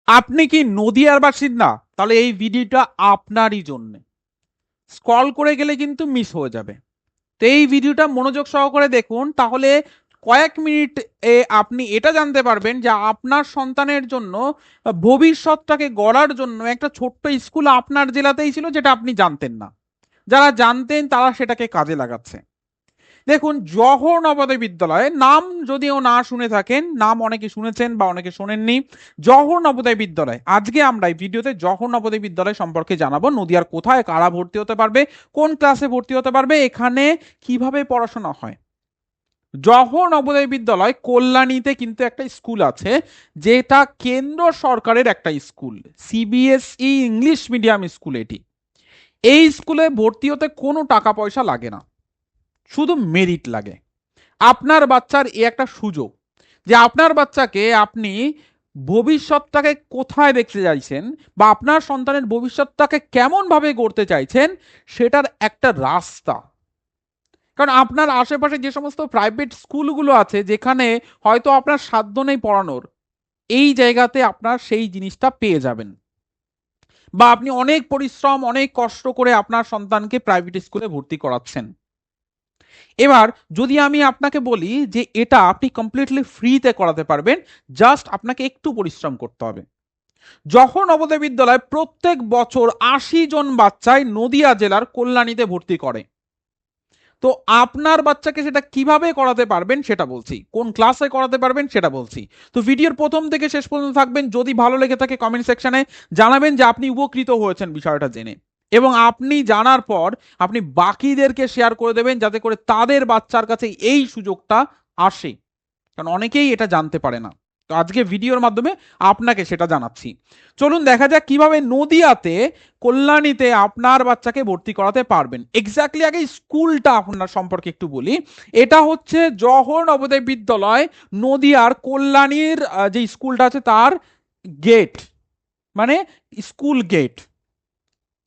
আপনি কি নদিয়ার বাসিন্দা? তাহলে এই ভিডিওটা আপনারই জন্য। স্ক্রল করে গেলে কিন্তু মিস হয়ে যাবে। তো এই ভিডিওটা মনোযোগ সহকারে দেখুন, তাহলে কয়েক মিনিট আপনি এটা জানতে পারবেন যে আপনার সন্তানের জন্য ভবিষ্যৎটাকে গড়ার জন্য একটা ছোট্ট স্কুল আপনার জেলাতেই ছিল, যেটা আপনি জানতেন না। যারা জানতেন তারা সেটাকে কাজে লাগাচ্ছে। দেখুন, জওহর নবোদয় বিদ্যালয় নাম যদিও না শুনে থাকেন, নাম অনেকে শুনেছেন বা অনেকে শোনেননি। জওহর নবোদয় বিদ্যালয়, আজকে আমরা এই ভিডিওতে জওহর নবোদয় বিদ্যালয় সম্পর্কে জানাবো। নদিয়ার কোথায় কারা ভর্তি হতে পারবে, কোন ক্লাসে ভর্তি হতে পারবে, এখানে কিভাবে পড়াশোনা হয়। জওহর নবোদয় বিদ্যালয় কল্যাণীতে কিন্তু একটা স্কুল আছে, যেটা কেন্দ্র সরকারের একটা school, CBSE English medium school এটি। এই স্কুলে ভর্তি হতে কোনো টাকা পয়সা লাগে না, শুধু মেরিট লাগে। আপনার বাচ্চার এই একটা সুযোগ যে আপনার বাচ্চাকে আপনি ভবিষ্যৎটাকে কোথায় দেখতে চাইছেন বা আপনার সন্তানের ভবিষ্যৎটাকে কেমন ভাবে গড়তে চাইছেন, সেটার একটা রাস্তা। কারণ আপনার আশেপাশে যে সমস্ত প্রাইভেট স্কুলগুলো আছে, যেখানে হয়তো আপনার সাধ্য নেই পড়ানোর, এই জায়গাতে আপনার সেই জিনিসটা পেয়ে যাবেন। বা আপনি অনেক পরিশ্রম অনেক কষ্ট করে আপনার সন্তানকে প্রাইভেট স্কুলে ভর্তি করাচ্ছেন। এবার যদি আমি আপনাকে বলি যে এটা আপনি কমপ্লিটলি ফ্রিতে করাতে পারবেন, জাস্ট আপনাকে একটু পরিশ্রম করতে হবে। জওহর নবোদয় বিদ্যালয় প্রত্যেক বছর ৮০ জন বাচ্চাই নদিয়া জেলার কল্যাণীতে ভর্তি করে। তো আপনার বাচ্চাকে সেটা কিভাবে করাতে পারবেন সেটা বলছি, কোন ক্লাসে করাতে পারবেন সেটা বলছি। তো ভিডিওর প্রথম থেকে শেষ পর্যন্ত থাকবেন। যদি ভালো লেগে থাকে কমেন্ট সেকশনে জানাবেন যে আপনি উপকৃত হয়েছেন বিষয়টা জেনে, এবং আপনি জানার পর আপনি বাকিদেরকে শেয়ার করে দেবেন, যাতে করে তাদের বাচ্চার কাছে এই সুযোগটা আসে। কারণ অনেকেই এটা জানতে পারে না। তো আজকে ভিডিওর মাধ্যমে আপনাকে সেটা জানাচ্ছি। চলুন দেখা যাক কিভাবে নদিয়াতে কল্যাণীতে আপনার বাচ্চাকে ভর্তি করাতে পারবেন। এক্স্যাক্টলি আগে স্কুলটা আপনার সম্পর্কে একটু বলি। এটা হচ্ছে জওহর নবোদয় বিদ্যালয়, নদিয়ার কল্যাণীর যে স্কুলটা আছে তার গেট, মানে স্কুল গেট।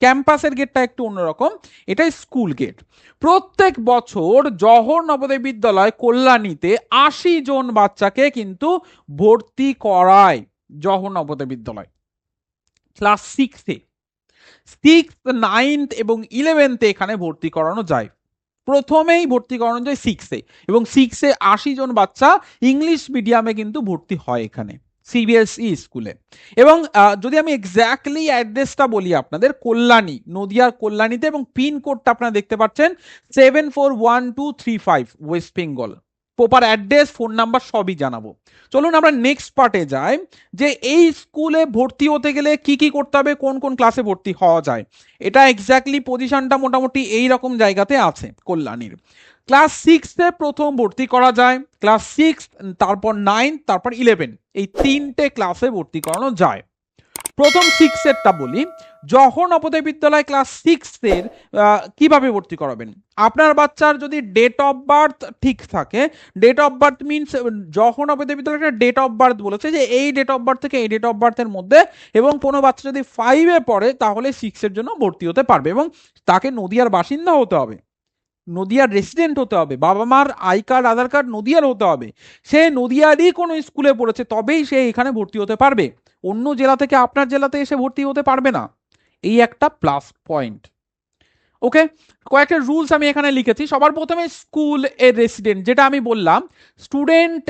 ক্যাম্পাসের গেটটা একটু অন্যরকম, এটা স্কুল গেট। প্রত্যেক বছর জওহর নবোদয় বিদ্যালয় কল্যাণীতে ৮০ জন বাচ্চাকে কিন্তু ভর্তি করায় জওহর নবোদয় বিদ্যালয় ক্লাস সিক্সে। সিক্স, নাইন্থ এবং 11th এখানে ভর্তি করানো যায়। প্রথমেই ভর্তি করানো যায় সিক্সে, এবং সিক্সে ৮০ জন বাচ্চা ইংলিশ মিডিয়ামে কিন্তু ভর্তি হয় এখানে সিবিএসই স্কুলে। এবং যদি আমি এক্স্যাক্টলি অ্যাড্রেসটা বলি আপনাদের, কল্যাণী, নদিয়ার কল্যাণীতে, এবং পিন কোডটা আপনারা দেখতে পাচ্ছেন 741235 West Bengal. Proper address, phone number সবই জানাবো। চলুন আমরা নেক্সট পার্টে যাই, যে এই স্কুলে ভর্তি হতে গেলে কি কি করতে হবে, কোন কোন ক্লাসে ভর্তি হওয়া যায়। এটা এক্স্যাক্টলি পজিশনটা মোটামুটি এই রকম জায়গাতে আছে কল্যাণীর। ক্লাস সিক্সে প্রথম ভর্তি করা যায়, ক্লাস সিক্স, তারপর 9, তারপর 11, এই তিনটে ক্লাসে ভর্তি করানো যায়। প্রথম সিক্সেরটা বলি। জওহর নবোদয় বিদ্যালয় ক্লাস সিক্সের কিভাবে ভর্তি করাবেন। আপনার বাচ্চার যদি ডেট অফ বার্থ ঠিক থাকে, date of birth means Jawahar Navodaya বিদ্যালয়ের ডেট অফ বার্থ বলেছে যে এই ডেট অফ বার্থ থেকে এই ডেট অফ বার্থের মধ্যে, এবং কোনো বাচ্চা যদি 5-এ পড়ে তাহলে সিক্সের জন্য ভর্তি হতে পারবে, এবং তাকে নদিয়ার বাসিন্দা হতে হবে, নদিয়ার রেসিডেন্ট হতে হবে, বাবা মার আই কার্ড আধার কার্ড নদিয়ার হতে হবে, সে নদিয়ারই কোনো স্কুলে পড়েছে তবেই সে এখানে ভর্তি হতে পারবে। অন্য জেলা থেকে আপনার জেলাতে এসে ভর্তি হতে পারবে না। এই একটা প্লাস পয়েন্ট। ওকে, কয়েকটা রুলস আমি এখানে লিখেছি। সবার প্রথমে স্কুল এর রেসিডেন্ট, যেটা আমি বললাম, স্টুডেন্ট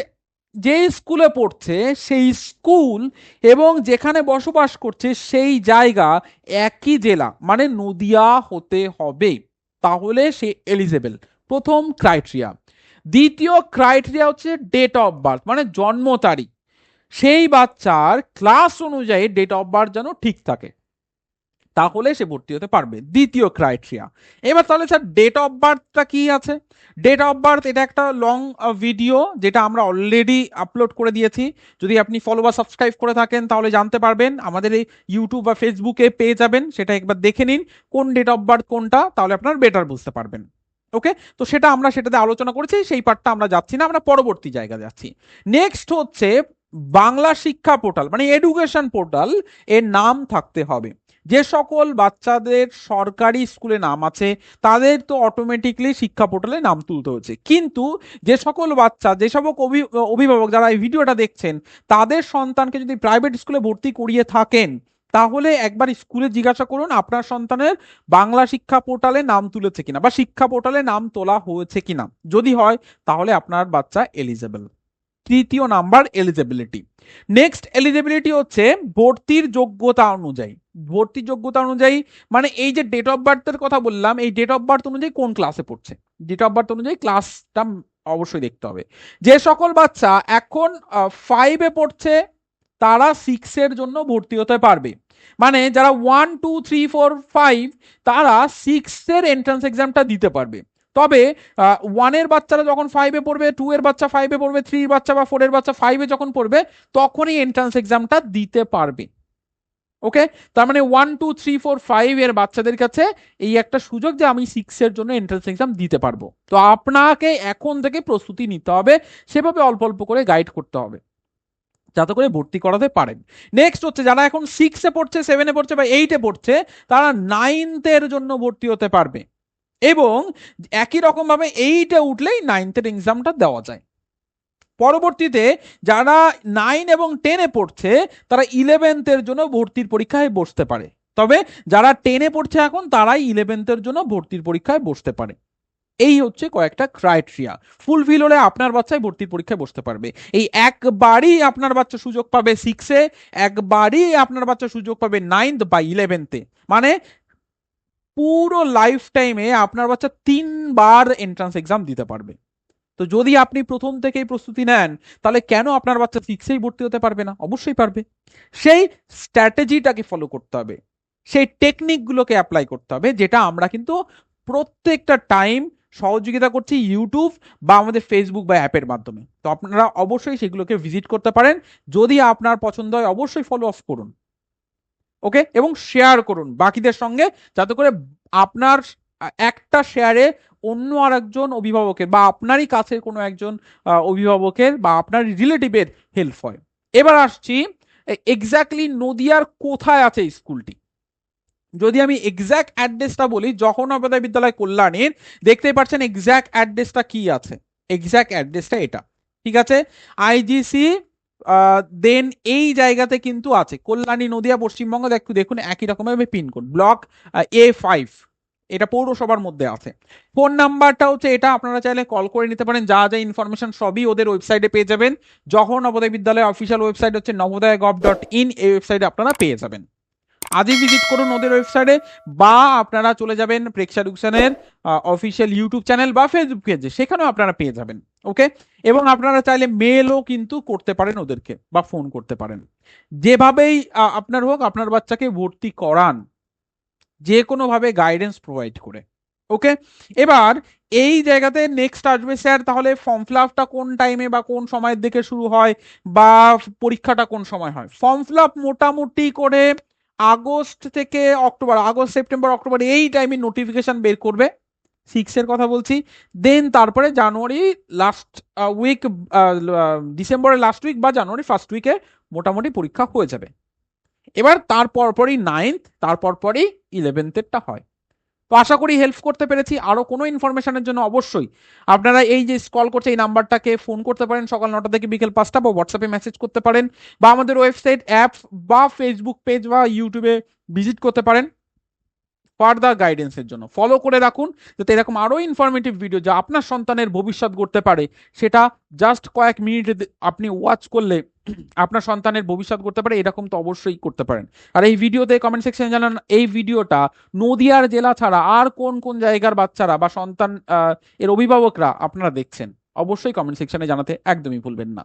যে স্কুলে পড়ছে সেই স্কুল এবং যেখানে বসবাস করছে সেই জায়গা একই জেলা, মানে নদিয়া হতে হবে, তাহলে সে এলিজেবল। প্রথম ক্রাইটেরিয়া। দ্বিতীয় ক্রাইটেরিয়া হচ্ছে ডেট অফ বার্থ, মানে জন্ম তারিখ। সেই বাচ্চার ক্লাস অনুযায়ী ডেট অফ বার্থ যেন ঠিক থাকে, তাহলে সে ভর্তি হতে পারবে, দ্বিতীয় ক্রাইটেরিয়া। এবার তাহলে স্যার ডেট অফ বার্থটা কি আছে। ডেট অফ বার্থ, এটা একটা লং ভিডিও যেটা আমরা অলরেডি আপলোড করে দিয়েছি। যদি আপনি ফলো বা সাবস্ক্রাইব করে থাকেন তাহলে জানতে পারবেন, আমাদের এই ইউটিউব বা ফেসবুকে পেয়ে যাবেন, সেটা একবার দেখে নিন কোন ডেট অফ বার্থ কোনটা, তাহলে আপনার বেটার বুঝতে পারবেন। ওকে, তো সেটা আমরা সেটাতে আলোচনা করেছি, সেই পার্টটা আমরা যাচ্ছি না, আমরা পরবর্তী জায়গা যাচ্ছি। নেক্সট হচ্ছে বাংলা শিক্ষা পোর্টাল, মানে এডুকেশন পোর্টাল, এর নাম থাকতে হবে। যে সকল বাচ্চাদের সরকারি স্কুলে নাম আছে তাদের তো অটোমেটিকলি শিক্ষা পোর্টালে নাম তুলতে হচ্ছে, কিন্তু যে সকল বাচ্চা, যে সকল অভিভাবক যারা এই ভিডিওটা দেখছেন তাদের সন্তানকে যদি প্রাইভেট স্কুলে ভর্তি করিয়ে থাকেন, তাহলে একবার স্কুলে জিজ্ঞাসা করুন আপনার সন্তানের বাংলা শিক্ষা পোর্টালে নাম তুলেছে কিনা বা শিক্ষা পোর্টালে নাম তোলা হয়েছে কিনা। যদি হয় তাহলে আপনার বাচ্চা এলিজেবল। তৃতীয় নাম্বার এলিজিবিলিটি। নেক্সট এলিজিবিলিটি হচ্ছে ভর্তির যোগ্যতা অনুযায়ী। ভর্তির যোগ্যতা অনুযায়ী মানে এই যে ডেট অফ বার্থের কথা বললাম, এই ডেট অফ বার্থ অনুযায়ী কোন ক্লাসে পড়ছে, ডেট অফ বার্থ অনুযায়ী ক্লাসটা অবশ্যই দেখতে হবে। যে সকল বাচ্চা এখন 5-এ পড়ছে তারা 6-এর জন্য ভর্তি হতে পারবে। মানে যারা 1, 2, 3, 4, 5 তারা 6-এর এন্ট্রান্স এক্সামটা দিতে পারবে। তবে 1-এর বাচ্চারা যখন 5-এ পড়বে, 2-এর বাচ্চা 5-এ পড়বে, 3-এর বাচ্চা বা 4-এর বাচ্চা 5-এ যখন পড়বে তখনই এন্ট্রান্স এক্সামটা দিতে পারবে। ওকে, তার মানে 1, 2, 3, 4, 5 এর বাচ্চাদের কাছে এই একটা সুযোগ যে আমি 6-এর জন্য এন্ট্রান্স এক্সাম দিতে পারবো। তো আপনাকে এখন থেকে প্রস্তুতি নিতে হবে, সেভাবে অল্প অল্প করে গাইড করতে হবে যাতে করে ভর্তি করাতে পারেন। নেক্সট হচ্ছে যারা এখন 6-এ পড়ছে, 7-এ পড়ছে বা 8-এ পড়ছে তারা 9th-এর জন্য ভর্তি হতে পারবে, এবং একই রকম ভাবে 8-এ উঠলেই 9th-এর এক্সামটা দেওয়া যায়। পরবর্তীতে যারা 9 এবং 10-এ পড়ছে তারা 11th-এর জন্য ভর্তির পরীক্ষায় বসতে পারে। তবে যারা 10-এ পড়ছে এখন তারাই 11th-এর জন্য ভর্তির পরীক্ষায় বসতে পারে। এই হচ্ছে কয়েকটা ক্রাইটেরিয়া ফুলফিল হলে আপনার বাচ্চাই ভর্তির পরীক্ষায় বসতে পারবে। এই একবারই আপনার বাচ্চা সুযোগ পাবে 6-এ, একবারই আপনার বাচ্চা সুযোগ পাবে 9th বা 11th-এ। মানে পুরো লাইফ টাইমে আপনার বাচ্চা 3বার এন্ট্রান্স এক্সাম দিতে পারবে। তো যদি আপনি প্রথম থেকেই প্রস্তুতি নেন তাহলে কেন আপনার বাচ্চা 6-এই ভর্তি হতে পারবে না? অবশ্যই পারবে। সেই স্ট্র্যাটেজিটাকে ফলো করতে হবে, সেই টেকনিকগুলোকে অ্যাপ্লাই করতে হবে, যেটা আমরা কিন্তু প্রত্যেকটা টাইম সহযোগিতা করছি ইউটিউব বা আমাদের ফেসবুক বা অ্যাপের মাধ্যমে। তো আপনারা অবশ্যই সেগুলোকে ভিজিট করতে পারেন। যদি আপনার পছন্দ হয় অবশ্যই ফলো আপ করুন, ওকে, এবং শেয়ার করুন বাকিদের সঙ্গে, যাতে করে আপনার একটা শেয়ারে অন্য আর একজন অভিভাবকের বা আপনারই কাছের কোনো একজন অভিভাবকের বা আপনার রিলেটিভের হেল্প হয়। এবার আসছি এক্স্যাক্টলি নদিয়ার কোথায় আছে এই স্কুলটি। যদি আমি এক্স্যাক্ট অ্যাড্রেসটা বলি, জওহর নবোদয় বিদ্যালয় কল্যাণীর, দেখতেই পাচ্ছেন এক্স্যাক্ট অ্যাড্রেসটা কি আছে। এক্স্যাক্ট অ্যাড্রেসটা এটা, ঠিক আছে। আইজিসি দেন এই জায়গাতে কিন্তু আছে কল্যাণী নদিয়া পশ্চিমবঙ্গ। দেখুন একই রকমভাবে পিনকোড ব্লক A5, এটা পৌরসভার মধ্যে আছে। ফোন নাম্বারটা হচ্ছে এটা, আপনারা চাইলে কল করে নিতে পারেন। যা যা ইনফরমেশন সবই ওদের ওয়েবসাইটে পেয়ে যাবেন। জওহর নবোদয় বিদ্যালয় অফিসিয়াল ওয়েবসাইট হচ্ছে navodaya.gov.in, এই ওয়েবসাইটে আপনারা পেয়ে যাবেন। আজই ভিজিট করুন ওদের ওয়েবসাইটে, বা আপনারা চলে যাবেন প্রেক্ষা এডুকেশনের অফিসিয়াল ইউটিউব চ্যানেল বা ফেসবুক পেজে, সেখানেও আপনারা পেয়ে যাবেন। ওকে, এবং আপনারা চাইলে মেলও কিন্তু করতে পারেন ওদেরকে বা ফোন করতে পারেন। যেভাবেই আপনার হোক আপনার বাচ্চাকে ভর্তি করান, যে কোনোভাবে গাইডেন্স প্রোভাইড করে। ওকে, এবার এই জায়গাতে নেক্সট আসবে স্যার তাহলে ফর্ম ফিল আপটা কোন টাইমে বা কোন সময়ের দিকে শুরু হয় বা পরীক্ষাটা কোন সময় হয়। ফর্ম ফিল আপ মোটামুটি করে আগস্ট থেকে অক্টোবর, আগস্ট সেপ্টেম্বর অক্টোবর এই টাইমে নোটিফিকেশন বের করবে, 6-এর কথা বলছি। দেন তারপরে জানুয়ারি লাস্ট উইক, ডিসেম্বরের লাস্ট উইক বা জানুয়ারি ফার্স্ট উইকে মোটামুটি পরীক্ষা হয়ে যাবে। এবার তারপর পরই 9th, তারপর পরই 11th-এরটা হয়। তো আশা করি হেল্প করতে পেরেছি। আরো কোনো ইনফরমেশনের জন্য অবশ্যই আপনারা এই যে স্ক্রল করছে এই নাম্বারটাকে ফোন করতে পারেন সকাল 9টা থেকে বিকেল 5টা, বা হোয়াটসঅ্যাপে মেসেজ করতে পারেন, বা আমাদের ওয়েবসাইট, অ্যাপ বা ফেসবুক পেজ বা ইউটিউবে ভিজিট করতে পারেন ফার্দার গাইডেন্সের জন্য। ফলো করে রাখুন যাতে এরকম আরো ইনফরমেটিভ ভিডিও যা আপনার সন্তানের ভবিষ্যৎ গড়তে পারে, সেটা জাস্ট কয়েক মিনিটে আপনি ওয়াচ করলে আপনার সন্তানের ভবিষ্যৎ করতে পারে, এরকম তো অবশ্যই করতে পারেন। আর এই ভিডিওতে কমেন্ট সেকশনে জানান এই ভিডিওটা নদিয়ার জেলা ছাড়া আর কোন কোন জায়গার বাচ্চারা বা সন্তান এর অভিভাবকরা আপনারা দেখছেন। অবশ্যই কমেন্ট সেকশনে জানাতে একদমই ভুলবেন না।